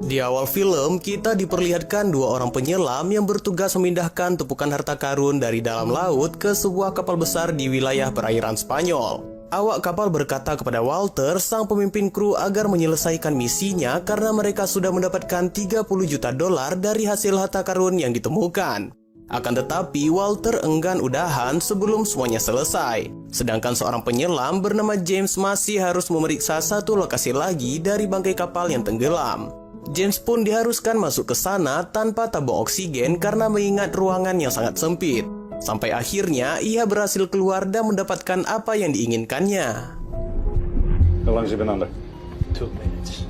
Di awal film, kita diperlihatkan dua orang penyelam yang bertugas memindahkan tumpukan harta karun dari dalam laut ke sebuah kapal besar di wilayah perairan Spanyol. Awak kapal berkata kepada Walter, sang pemimpin kru, agar menyelesaikan misinya karena mereka sudah mendapatkan 30 juta dolar dari hasil harta karun yang ditemukan. Akan tetapi, Walter enggan udahan sebelum semuanya selesai. Sedangkan seorang penyelam bernama James masih harus memeriksa satu lokasi lagi dari bangkai kapal yang tenggelam. James pun diharuskan masuk ke sana tanpa tabung oksigen karena mengingat ruangan yang sangat sempit. Sampai akhirnya ia berhasil keluar dan mendapatkan apa yang diinginkannya. How long has he been under? 2 minutes.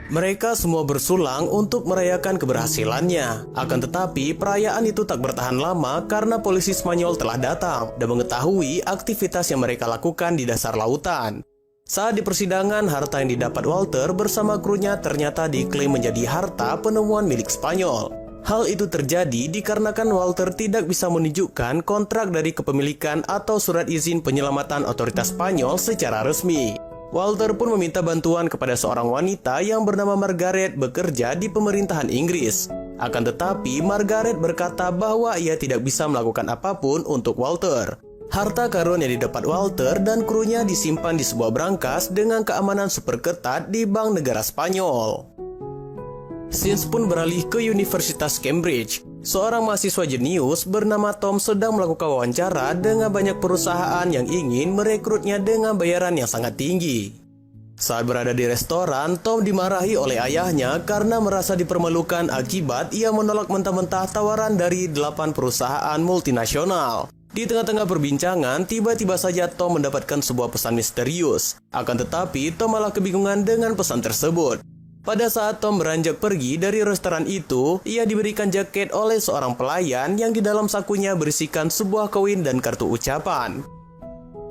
Mereka semua bersulang untuk merayakan keberhasilannya. Akan tetapi, perayaan itu tak bertahan lama karena polisi Spanyol telah datang dan mengetahui aktivitas yang mereka lakukan di dasar lautan. Saat di persidangan, harta yang didapat Walter bersama krunya ternyata diklaim menjadi harta penemuan milik Spanyol. Hal itu terjadi dikarenakan Walter tidak bisa menunjukkan kontrak dari kepemilikan atau surat izin penyelamatan otoritas Spanyol secara resmi. Walter pun meminta bantuan kepada seorang wanita yang bernama Margaret bekerja di pemerintahan Inggris. Akan tetapi, Margaret berkata bahwa ia tidak bisa melakukan apapun untuk Walter. Harta karun yang didapat Walter dan krunya disimpan di sebuah brankas dengan keamanan super ketat di Bank Negara Spanyol. Scenes pun beralih ke Universitas Cambridge. Seorang mahasiswa jenius bernama Tom sedang melakukan wawancara dengan banyak perusahaan yang ingin merekrutnya dengan bayaran yang sangat tinggi. Saat berada di restoran, Tom dimarahi oleh ayahnya karena merasa dipermalukan akibat ia menolak mentah-mentah tawaran dari 8 perusahaan multinasional. Di tengah-tengah perbincangan, tiba-tiba saja Tom mendapatkan sebuah pesan misterius. Akan tetapi, Tom malah kebingungan dengan pesan tersebut. Pada saat Tom beranjak pergi dari restoran itu, ia diberikan jaket oleh seorang pelayan yang di dalam sakunya berisikan sebuah koin dan kartu ucapan.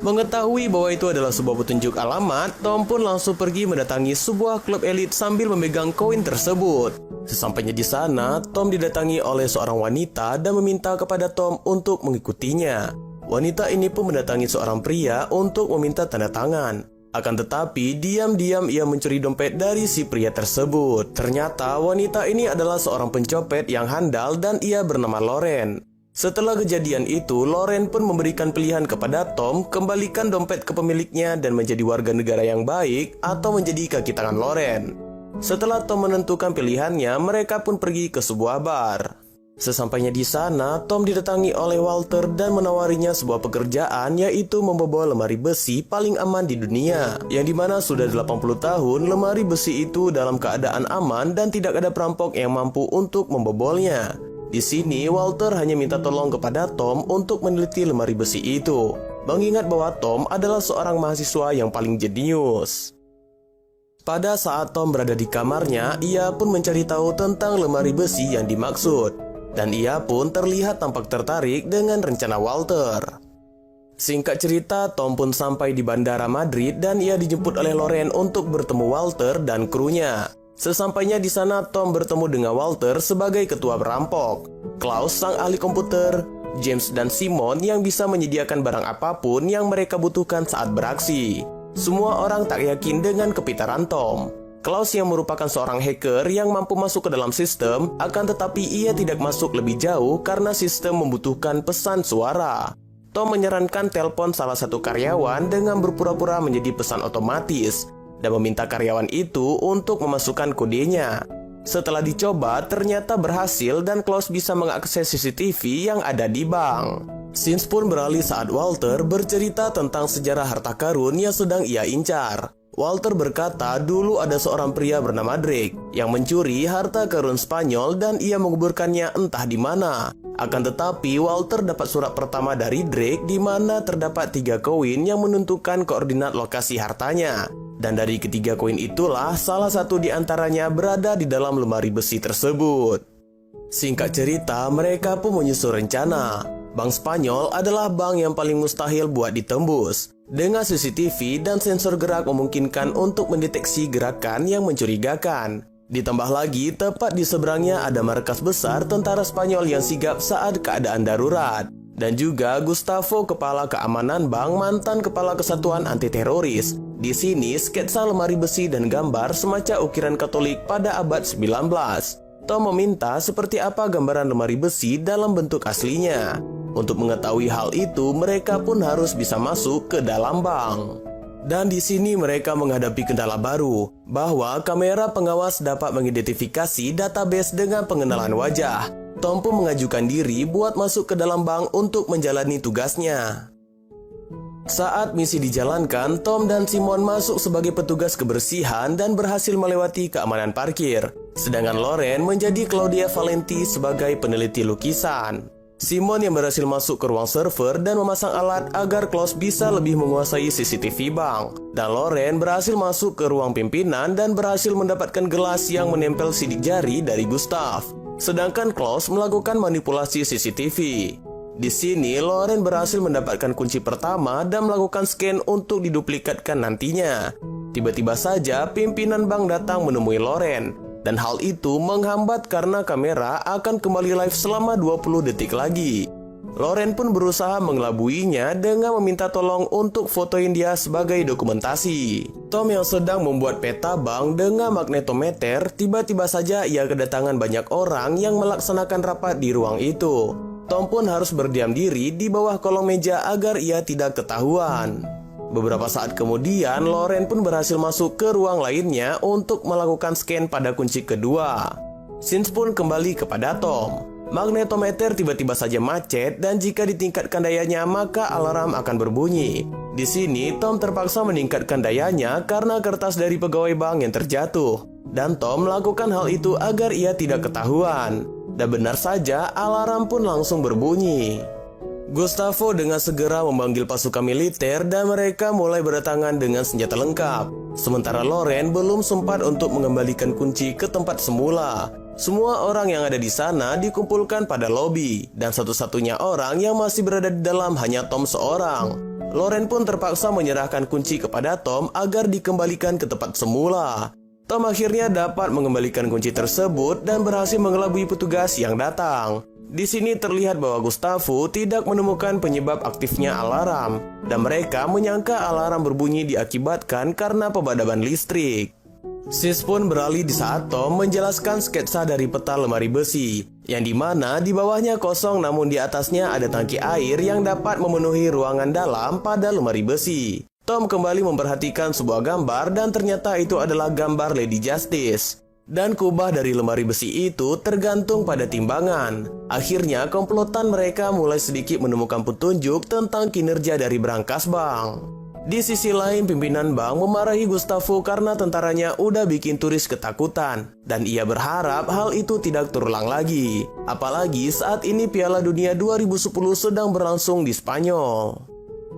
Mengetahui bahwa itu adalah sebuah petunjuk alamat, Tom pun langsung pergi mendatangi sebuah klub elit sambil memegang koin tersebut. Sesampainya di sana, Tom didatangi oleh seorang wanita dan meminta kepada Tom untuk mengikutinya. Wanita ini pun mendatangi seorang pria untuk meminta tanda tangan. Akan tetapi, diam-diam ia mencuri dompet dari si pria tersebut. Ternyata wanita ini adalah seorang pencopet yang handal dan ia bernama Loren. Setelah kejadian itu, Loren pun memberikan pilihan kepada Tom kembalikan dompet ke pemiliknya dan menjadi warga negara yang baik atau menjadi kaki tangan Loren. Setelah Tom menentukan pilihannya, mereka pun pergi ke sebuah bar. Sesampainya di sana, Tom didatangi oleh Walter dan menawarinya sebuah pekerjaan, yaitu membobol lemari besi paling aman di dunia, yang dimana sudah 80 tahun lemari besi itu dalam keadaan aman dan tidak ada perampok yang mampu untuk membobolnya. Di sini, Walter hanya minta tolong kepada Tom untuk meneliti lemari besi itu, mengingat bahwa Tom adalah seorang mahasiswa yang paling jenius. Pada saat Tom berada di kamarnya, ia pun mencari tahu tentang lemari besi yang dimaksud. Dan ia pun terlihat tampak tertarik dengan rencana Walter. Singkat cerita, Tom pun sampai di Bandara Madrid dan ia dijemput oleh Loren untuk bertemu Walter dan krunya. Sesampainya di sana, Tom bertemu dengan Walter sebagai ketua perampok, Klaus sang ahli komputer, James dan Simon yang bisa menyediakan barang apapun yang mereka butuhkan saat beraksi. Semua orang tak yakin dengan kepintaran Tom. Klaus yang merupakan seorang hacker yang mampu masuk ke dalam sistem, akan tetapi ia tidak masuk lebih jauh karena sistem membutuhkan pesan suara. Tom menyarankan telepon salah satu karyawan dengan berpura-pura menjadi pesan otomatis dan meminta karyawan itu untuk memasukkan kodenya. Setelah dicoba, ternyata berhasil dan Klaus bisa mengakses CCTV yang ada di bank. Scenes pun beralih saat Walter bercerita tentang sejarah harta karun yang sedang ia incar. Walter berkata dulu ada seorang pria bernama Drake yang mencuri harta karun Spanyol dan ia menguburkannya entah di mana. Akan tetapi Walter dapat surat pertama dari Drake di mana terdapat 3 koin yang menentukan koordinat lokasi hartanya. Dan dari ketiga koin itulah salah satu di antaranya berada di dalam lemari besi tersebut. Singkat cerita, mereka pun menyusun rencana. Bank Spanyol adalah bank yang paling mustahil buat ditembus. Dengan CCTV dan sensor gerak memungkinkan untuk mendeteksi gerakan yang mencurigakan. Ditambah lagi, tepat di seberangnya ada markas besar tentara Spanyol yang sigap saat keadaan darurat. Dan juga Gustavo, kepala keamanan bank, mantan kepala kesatuan anti teroris. Di sini sketsa lemari besi dan gambar semacam ukiran Katolik pada abad 19. Tom meminta seperti apa gambaran lemari besi dalam bentuk aslinya. Untuk mengetahui hal itu, mereka pun harus bisa masuk ke dalam bank. Dan di sini mereka menghadapi kendala baru, bahwa kamera pengawas dapat mengidentifikasi database dengan pengenalan wajah. Tom pun mengajukan diri buat masuk ke dalam bank untuk menjalani tugasnya. Saat misi dijalankan, Tom dan Simon masuk sebagai petugas kebersihan dan berhasil melewati keamanan parkir. Sedangkan Loren menjadi Claudia Valenti sebagai peneliti lukisan. Simon yang berhasil masuk ke ruang server dan memasang alat agar Klaus bisa lebih menguasai CCTV bank. Dan Loren berhasil masuk ke ruang pimpinan dan berhasil mendapatkan gelas yang menempel sidik jari dari Gustav. Sedangkan Klaus melakukan manipulasi CCTV. Di sini, Loren berhasil mendapatkan kunci pertama dan melakukan scan untuk diduplikatkan nantinya. Tiba-tiba saja, pimpinan bank datang menemui Loren. Dan hal itu menghambat karena kamera akan kembali live selama 20 detik lagi. Loren pun berusaha mengelabuinya dengan meminta tolong untuk fotoin dia sebagai dokumentasi. Tom yang sedang membuat peta bank dengan magnetometer, tiba-tiba saja ia kedatangan banyak orang yang melaksanakan rapat di ruang itu. Tom pun harus berdiam diri di bawah kolong meja agar ia tidak ketahuan. Beberapa saat kemudian, Loren pun berhasil masuk ke ruang lainnya untuk melakukan scan pada kunci kedua. Scenes pun kembali kepada Tom. Magnetometer tiba-tiba saja macet dan jika ditingkatkan dayanya maka alarm akan berbunyi. Di sini, Tom terpaksa meningkatkan dayanya karena kertas dari pegawai bank yang terjatuh. Dan Tom melakukan hal itu agar ia tidak ketahuan. Dan benar saja, alarm pun langsung berbunyi. Gustavo dengan segera memanggil pasukan militer dan mereka mulai berdatangan dengan senjata lengkap. Sementara Loren belum sempat untuk mengembalikan kunci ke tempat semula. Semua orang yang ada di sana dikumpulkan pada lobi dan satu-satunya orang yang masih berada di dalam hanya Tom seorang. Loren pun terpaksa menyerahkan kunci kepada Tom agar dikembalikan ke tempat semula. Tom akhirnya dapat mengembalikan kunci tersebut dan berhasil mengelabui petugas yang datang. Di sini terlihat bahwa Gustavo tidak menemukan penyebab aktifnya alarm dan mereka menyangka alarm berbunyi diakibatkan karena pemadaman listrik. Sis pun beralih di saat Tom menjelaskan sketsa dari peta lemari besi yang dimana di bawahnya kosong namun di atasnya ada tangki air yang dapat memenuhi ruangan dalam pada lemari besi. Tom kembali memperhatikan sebuah gambar dan ternyata itu adalah gambar Lady Justice. Dan kubah dari lemari besi itu tergantung pada timbangan. Akhirnya komplotan mereka mulai sedikit menemukan petunjuk tentang kinerja dari brankas bank. Di sisi lain, pimpinan bank memarahi Gustavo karena tentaranya udah bikin turis ketakutan. Dan ia berharap hal itu tidak terulang lagi. Apalagi saat ini Piala Dunia 2010 sedang berlangsung di Spanyol.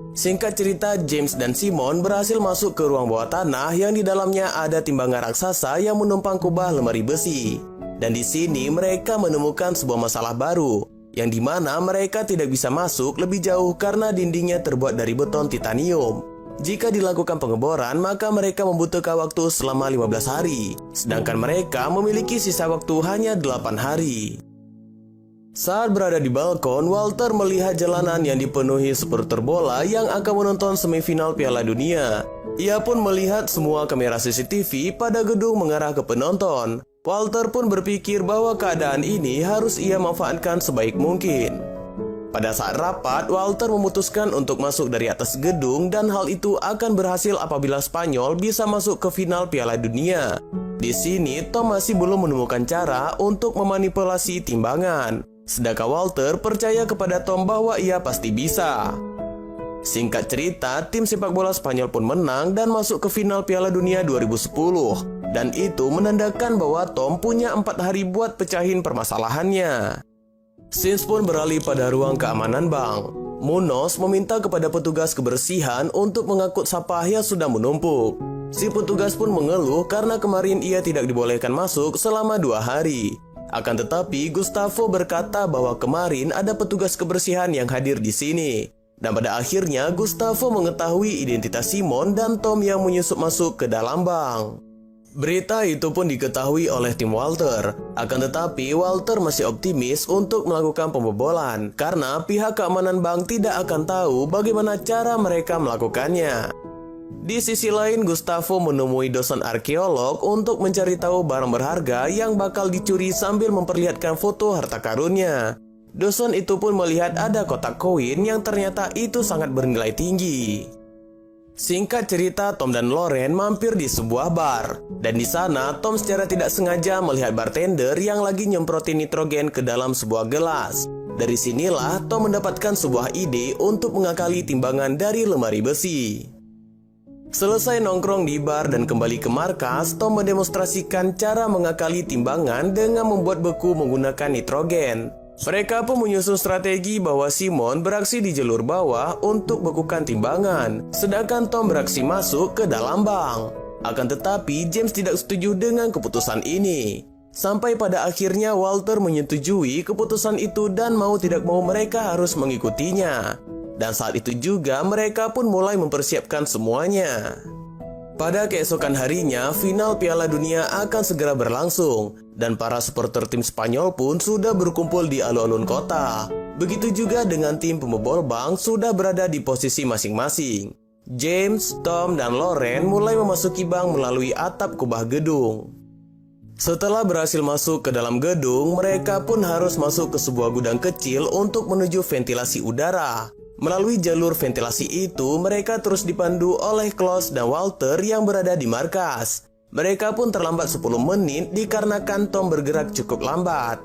Singkat cerita, James dan Simon berhasil masuk ke ruang bawah tanah yang di dalamnya ada timbangan raksasa yang menumpang kubah lemari besi. Dan di sini mereka menemukan sebuah masalah baru, yang dimana mereka tidak bisa masuk lebih jauh karena dindingnya terbuat dari beton titanium. Jika dilakukan pengeboran, maka mereka membutuhkan waktu selama 15 hari, sedangkan mereka memiliki sisa waktu hanya 8 hari. Saat berada di balkon, Walter melihat jalanan yang dipenuhi supporter bola yang akan menonton semifinal Piala Dunia. Ia pun melihat semua kamera CCTV pada gedung mengarah ke penonton. Walter pun berpikir bahwa keadaan ini harus ia manfaatkan sebaik mungkin. Pada saat rapat, Walter memutuskan untuk masuk dari atas gedung dan hal itu akan berhasil apabila Spanyol bisa masuk ke final Piala Dunia. Di sini, Tom masih belum menemukan cara untuk memanipulasi timbangan. Sedangkan Walter percaya kepada Tom bahwa ia pasti bisa. Singkat cerita, tim sepak bola Spanyol pun menang dan masuk ke final Piala Dunia 2010. Dan itu menandakan bahwa Tom punya 4 hari buat pecahin permasalahannya. Scenes pun beralih pada ruang keamanan bank. Munoz meminta kepada petugas kebersihan untuk mengangkut sampah yang sudah menumpuk. Si petugas pun mengeluh karena kemarin ia tidak dibolehkan masuk selama 2 hari. Akan tetapi, Gustavo berkata bahwa kemarin ada petugas kebersihan yang hadir di sini. Dan pada akhirnya, Gustavo mengetahui identitas Simon dan Tom yang menyusup masuk ke dalam bank. Berita itu pun diketahui oleh tim Walter. Akan tetapi Walter masih optimis untuk melakukan pembobolan karena pihak keamanan bank tidak akan tahu bagaimana cara mereka melakukannya. Di sisi lain, Gustavo menemui dosen arkeolog untuk mencari tahu barang berharga yang bakal dicuri sambil memperlihatkan foto harta karunnya. Dosen itu pun melihat ada kotak koin yang ternyata itu sangat bernilai tinggi. Singkat cerita, Tom dan Loren mampir di sebuah bar. Dan di sana, Tom secara tidak sengaja melihat bartender yang lagi nyemprotin nitrogen ke dalam sebuah gelas. Dari sinilah, Tom mendapatkan sebuah ide untuk mengakali timbangan dari lemari besi. Selesai nongkrong di bar dan kembali ke markas, Tom mendemonstrasikan cara mengakali timbangan dengan membuat beku menggunakan nitrogen. Mereka pun menyusun strategi bahwa Simon beraksi di jalur bawah untuk bekukan timbangan, sedangkan Tom beraksi masuk ke dalam bank. Akan tetapi James tidak setuju dengan keputusan ini. Sampai pada akhirnya Walter menyetujui keputusan itu dan mau tidak mau mereka harus mengikutinya. Dan saat itu juga mereka pun mulai mempersiapkan semuanya. Pada keesokan harinya, final Piala Dunia akan segera berlangsung, dan para supporter tim Spanyol pun sudah berkumpul di alun-alun kota. Begitu juga dengan tim pembobol bank sudah berada di posisi masing-masing. James, Tom, dan Loren mulai memasuki bank melalui atap kubah gedung. Setelah berhasil masuk ke dalam gedung, mereka pun harus masuk ke sebuah gudang kecil untuk menuju ventilasi udara. Melalui jalur ventilasi itu, mereka terus dipandu oleh Klaus dan Walter yang berada di markas. Mereka pun terlambat 10 menit dikarenakan Tom bergerak cukup lambat.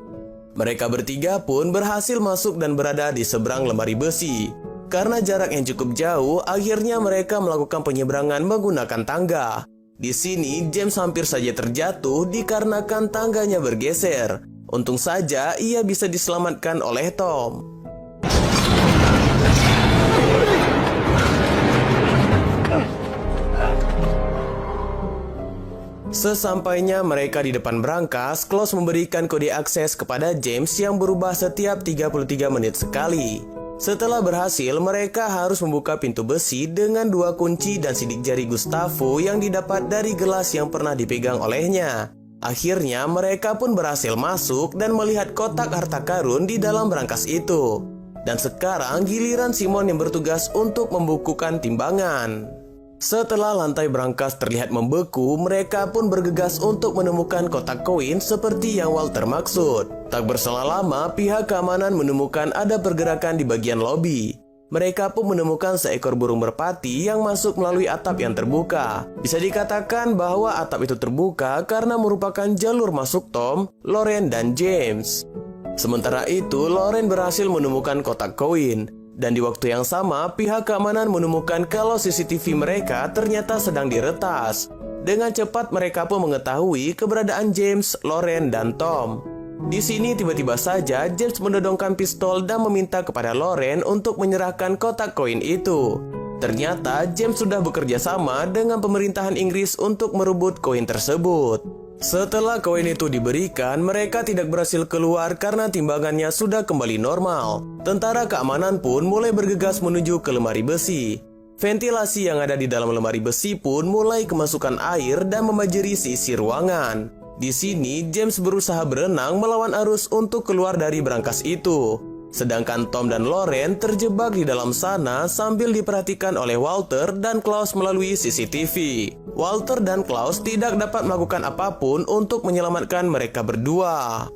Mereka bertiga pun berhasil masuk dan berada di seberang lemari besi. Karena jarak yang cukup jauh, akhirnya mereka melakukan penyeberangan menggunakan tangga. Di sini, James hampir saja terjatuh dikarenakan tangganya bergeser. Untung saja ia bisa diselamatkan oleh Tom. Sesampainya mereka di depan brankas, Klaus memberikan kode akses kepada James yang berubah setiap 33 menit sekali. Setelah berhasil, mereka harus membuka pintu besi dengan 2 kunci dan sidik jari Gustavo yang didapat dari gelas yang pernah dipegang olehnya. Akhirnya mereka pun berhasil masuk dan melihat kotak harta karun di dalam brankas itu. Dan sekarang giliran Simon yang bertugas untuk membukukan timbangan. Setelah lantai brankas terlihat membeku, mereka pun bergegas untuk menemukan kotak koin seperti yang Walter maksud. Tak berselang lama, pihak keamanan menemukan ada pergerakan di bagian lobi. Mereka pun menemukan seekor burung merpati yang masuk melalui atap yang terbuka. Bisa dikatakan bahwa atap itu terbuka karena merupakan jalur masuk Tom, Loren, dan James. Sementara itu, Loren berhasil menemukan kotak koin. Dan di waktu yang sama, pihak keamanan menemukan kalau CCTV mereka ternyata sedang diretas. Dengan cepat mereka pun mengetahui keberadaan James, Loren, dan Tom. Di sini tiba-tiba saja James mendodongkan pistol dan meminta kepada Loren untuk menyerahkan kotak koin itu. Ternyata James sudah bekerja sama dengan pemerintahan Inggris untuk merebut koin tersebut. Setelah koin itu diberikan, mereka tidak berhasil keluar karena timbangannya sudah kembali normal. Tentara keamanan pun mulai bergegas menuju ke lemari besi. Ventilasi yang ada di dalam lemari besi pun mulai kemasukan air dan membanjiri sisi ruangan. Di sini, James berusaha berenang melawan arus untuk keluar dari brankas itu. Sedangkan Tom dan Loren terjebak di dalam sana sambil diperhatikan oleh Walter dan Klaus melalui CCTV. Walter dan Klaus tidak dapat melakukan apapun untuk menyelamatkan mereka berdua.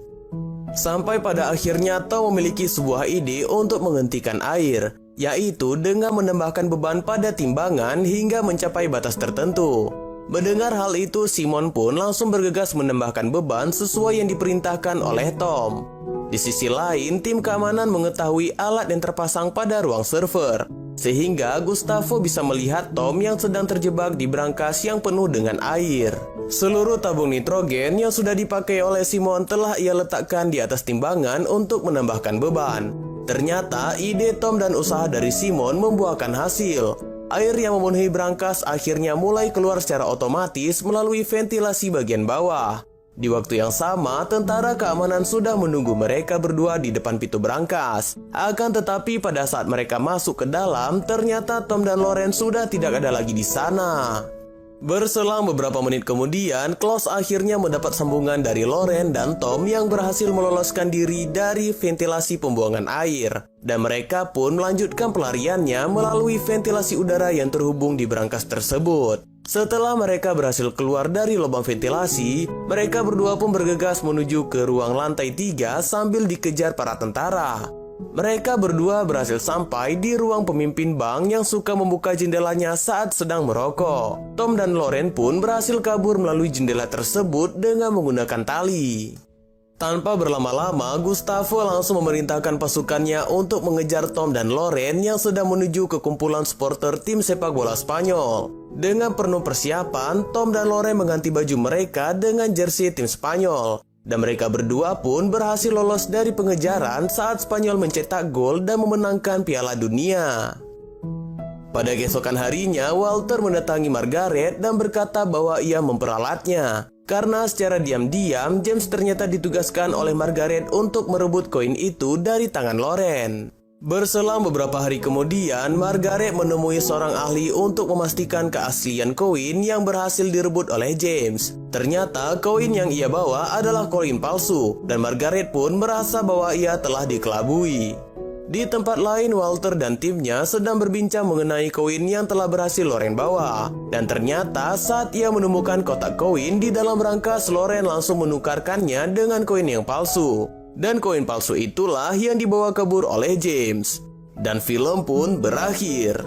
Sampai pada akhirnya Tom memiliki sebuah ide untuk menghentikan air, yaitu dengan menambahkan beban pada timbangan hingga mencapai batas tertentu. Mendengar hal itu, Simon pun langsung bergegas menambahkan beban sesuai yang diperintahkan oleh Tom. Di sisi lain, tim keamanan mengetahui alat yang terpasang pada ruang server, sehingga Gustavo bisa melihat Tom yang sedang terjebak di brankas yang penuh dengan air. Seluruh tabung nitrogen yang sudah dipakai oleh Simon telah ia letakkan di atas timbangan untuk menambahkan beban. Ternyata ide Tom dan usaha dari Simon membuahkan hasil. Air yang memenuhi brankas akhirnya mulai keluar secara otomatis melalui ventilasi bagian bawah. Di waktu yang sama, tentara keamanan sudah menunggu mereka berdua di depan pintu brankas. Akan tetapi pada saat mereka masuk ke dalam, ternyata Tom dan Loren sudah tidak ada lagi di sana. Berselang beberapa menit kemudian, Klaus akhirnya mendapat sambungan dari Loren dan Tom yang berhasil meloloskan diri dari ventilasi pembuangan air. Dan mereka pun melanjutkan pelariannya melalui ventilasi udara yang terhubung di brankas tersebut. Setelah mereka berhasil keluar dari lubang ventilasi, mereka berdua pun bergegas menuju ke ruang lantai 3 sambil dikejar para tentara. Mereka berdua berhasil sampai di ruang pemimpin bank yang suka membuka jendelanya saat sedang merokok. Tom dan Loren pun berhasil kabur melalui jendela tersebut dengan menggunakan tali. Tanpa berlama-lama, Gustavo langsung memerintahkan pasukannya untuk mengejar Tom dan Loren yang sedang menuju ke kumpulan supporter tim sepak bola Spanyol. Dengan penuh persiapan, Tom dan Loren mengganti baju mereka dengan jersey tim Spanyol. Dan mereka berdua pun berhasil lolos dari pengejaran saat Spanyol mencetak gol dan memenangkan Piala Dunia. Pada keesokan harinya, Walter mendatangi Margaret dan berkata bahwa ia memperalatnya. Karena secara diam-diam, James ternyata ditugaskan oleh Margaret untuk merebut koin itu dari tangan Loren. Berselang beberapa hari kemudian, Margaret menemui seorang ahli untuk memastikan keaslian koin yang berhasil direbut oleh James. Ternyata koin yang ia bawa adalah koin palsu, dan Margaret pun merasa bahwa ia telah dikelabui. Di tempat lain, Walter dan timnya sedang berbincang mengenai koin yang telah berhasil Loren bawa. Dan ternyata saat ia menemukan kotak koin di dalam brankas, Loren langsung menukarkannya dengan koin yang palsu. Dan koin palsu itulah yang dibawa kabur oleh James. Dan film pun berakhir.